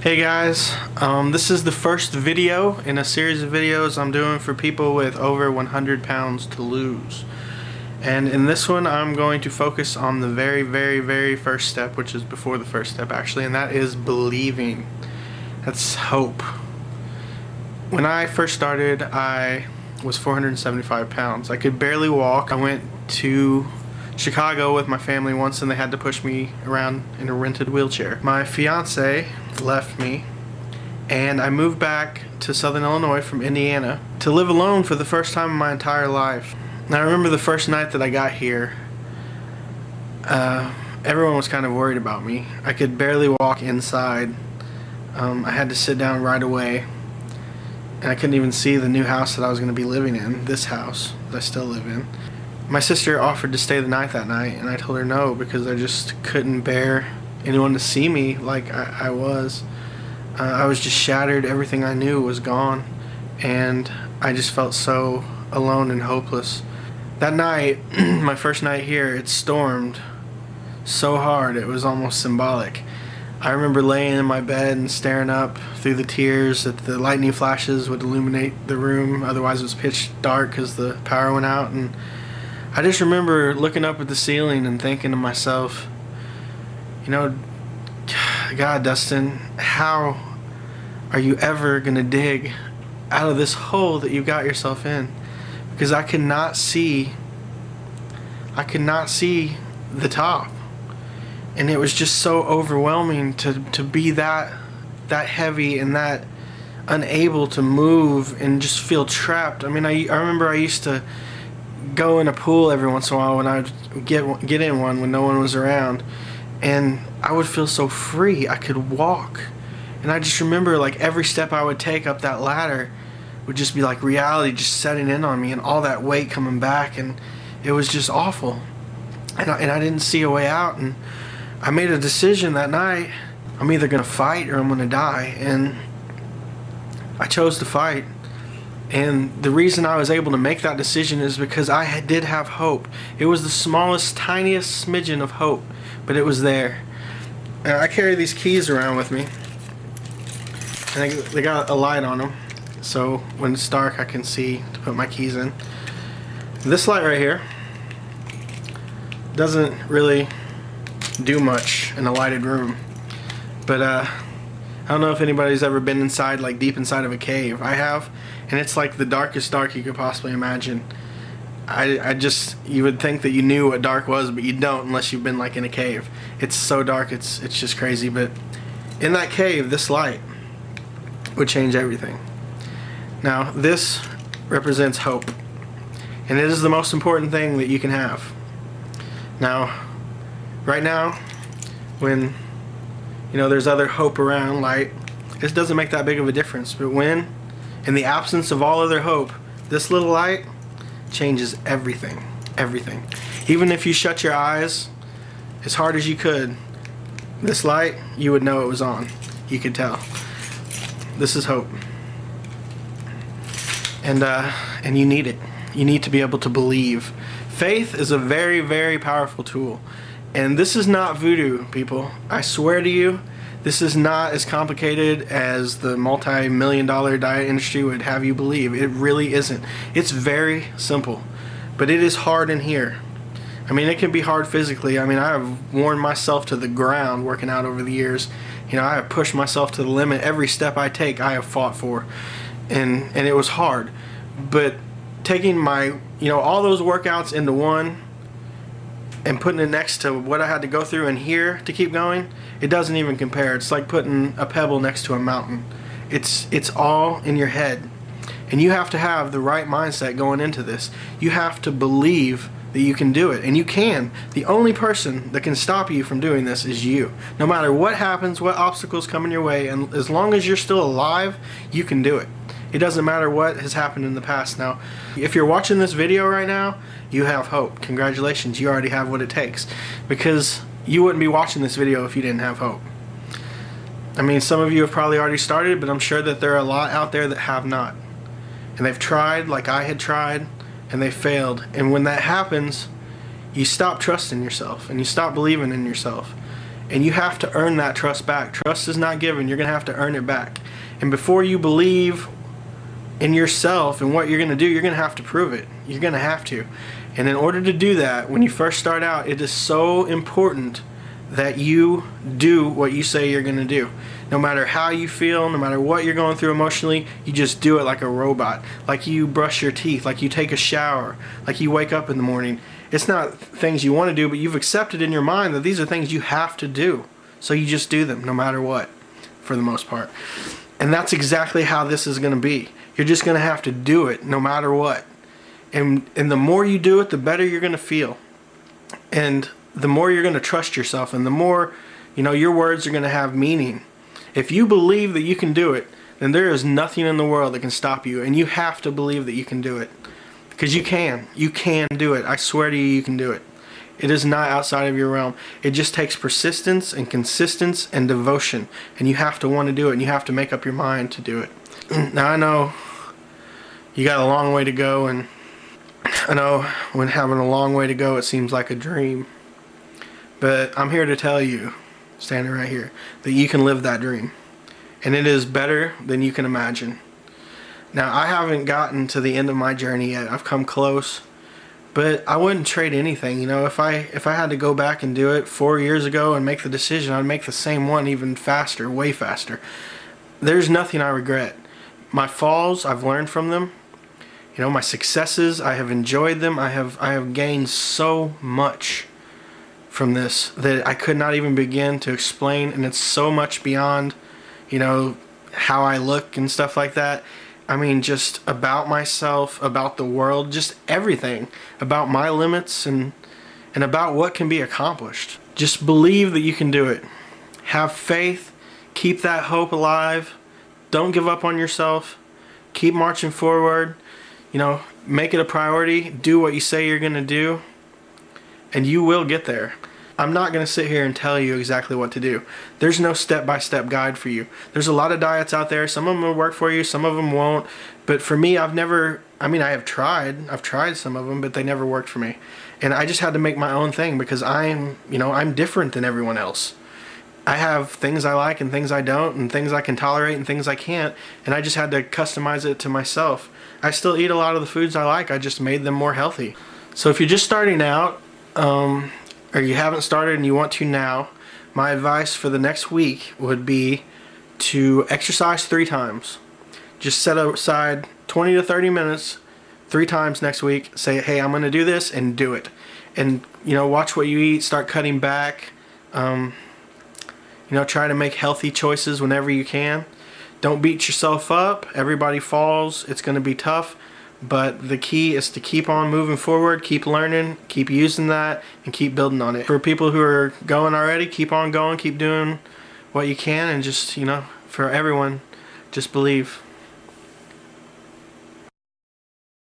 Hey guys, this is the first video in a series of videos I'm doing for people with over 100 pounds to lose. And in this one I'm going to focus on the very first step, which is before the first step actually, and that is believing. That's hope. When I first started, I was 475 pounds. I could barely walk. I went to Chicago with my family once and they had to push me around in a rented wheelchair. My fiance left me and I moved back to Southern Illinois from Indiana to live alone for the first time in my entire life. And I remember the first night that I got here, everyone was kind of worried about me. I could barely walk inside. I had to sit down right away and I couldn't even see the new house that I was going to be living in, this house that I still live in. My sister offered to stay the night that night and I told her no because I just couldn't bear anyone to see me like I was. I was just shattered. Everything I knew was gone and I just felt so alone and hopeless. That night, my first night here, it stormed so hard it was almost symbolic. I remember laying in my bed and staring up through the tears that the lightning flashes would illuminate the room, otherwise it was pitch dark because the power went out, and I just remember looking up at the ceiling and thinking to myself, you know, God, Dustin, how are you ever going to dig out of this hole that you got yourself in? Because I could not see the top. And it was just so overwhelming to be that heavy and that unable to move and just feel trapped. I mean, I remember I used to go in a pool every once in a while when I would get in one when no one was around, and I would feel so free. I could walk, and I just remember like every step I would take up that ladder would just be like reality just setting in on me and all that weight coming back, and it was just awful, and I didn't see a way out. And I made a decision that night. I'm either gonna fight or I'm gonna die, and I chose to fight. And the reason I was able to make that decision is because I did have hope. It was the smallest, tiniest smidgen of hope, but it was there. Now, I carry these keys around with me, and they got a light on them, so when it's dark I can see to put my keys in. This light right here doesn't really do much in a lighted room, but I don't know if anybody's ever been inside, like deep inside of a cave. I have, and it's like the darkest dark you could possibly imagine. You would think that you knew what dark was, but you don't unless you've been like in a cave. It's so dark, it's just crazy. But in that cave, this light would change everything. Now, this represents hope, and it is the most important thing that you can have. Now, right now, when there's other hope around, light, this doesn't make that big of a difference. But when, in the absence of all other hope, this little light changes everything. Everything. Even if you shut your eyes as hard as you could, this light, you would know it was on. You could tell. This is hope. And you need it. You need to be able to believe. Faith is a very powerful tool. And this is not voodoo, people. I swear to you, this is not as complicated as the multi-million-dollar diet industry would have you believe. It really isn't. It's very simple, but it is hard in here. I mean, it can be hard physically. I mean, I have worn myself to the ground working out over the years. I have pushed myself to the limit. Every step I take, I have fought for, and it was hard. But taking my, all those workouts into one and putting it next to what I had to go through in here to keep going, it doesn't even compare. It's like putting a pebble next to a mountain. It's all in your head. And you have to have the right mindset going into this. You have to believe that you can do it. And you can. The only person that can stop you from doing this is you. No matter what happens, what obstacles come in your way, and as long as you're still alive, you can do it. It doesn't matter what has happened in the past. Now, if you're watching this video right now, you have hope. Congratulations, you already have what it takes. Because you wouldn't be watching this video if you didn't have hope. I mean, some of you have probably already started, but I'm sure that there are a lot out there that have not. And they've tried like I had tried, and they failed. And when that happens, you stop trusting yourself, and you stop believing in yourself. And you have to earn that trust back. Trust is not given. You're going to have to earn it back. And before you believe in yourself and what you're going to do, you're going to have to prove it. You're going to have to. And in order to do that, when you first start out, it is so important that you do what you say you're going to do. No matter how you feel, no matter what you're going through emotionally, you just do it like a robot. Like you brush your teeth, like you take a shower, like you wake up in the morning. It's not things you want to do, but you've accepted in your mind that these are things you have to do. So you just do them no matter what, for the most part. And that's exactly how this is going to be. You're just going to have to do it no matter what. And the more you do it, the better you're going to feel. And the more you're going to trust yourself, and the more, your words are going to have meaning. If you believe that you can do it, then there is nothing in the world that can stop you. And you have to believe that you can do it. Because you can. You can do it. I swear to you, you can do it. It is not outside of your realm. It just takes persistence and consistency and devotion. And you have to want to do it. And you have to make up your mind to do it. Now, I know you got a long way to go. And I know when having a long way to go, it seems like a dream. But I'm here to tell you, standing right here, that you can live that dream. And it is better than you can imagine. Now, I haven't gotten to the end of my journey yet. I've come close. But I wouldn't trade anything. If I had to go back and do it 4 years ago and make the decision, I'd make the same one even faster, way faster. There's nothing I regret. My falls, I've learned from them. My successes, I have enjoyed them. I have gained so much from this that I could not even begin to explain, and it's so much beyond, how I look and stuff like that. I mean, just about myself, about the world, just everything, about my limits and about what can be accomplished. Just believe that you can do it. Have faith, keep that hope alive, don't give up on yourself, keep marching forward, make it a priority, do what you say you're going to do, and you will get there. I'm not going to sit here and tell you exactly what to do. There's no step-by-step guide for you. There's a lot of diets out there. Some of them will work for you, some of them won't. But for me, I have tried. I've tried some of them, but they never worked for me. And I just had to make my own thing because I'm different than everyone else. I have things I like and things I don't, and things I can tolerate and things I can't. And I just had to customize it to myself. I still eat a lot of the foods I like. I just made them more healthy. So if you're just starting out, or you haven't started and you want to now, my advice for the next week would be to exercise 3 times. Just set aside 20 to 30 minutes 3 times next week. Say, hey, I'm going to do this, and do it. And, watch what you eat, start cutting back. Try to make healthy choices whenever you can. Don't beat yourself up. Everybody falls. It's going to be tough. But the key is to keep on moving forward, keep learning, keep using that, and keep building on it. For people who are going already, keep on going, keep doing what you can, and just, for everyone, just believe.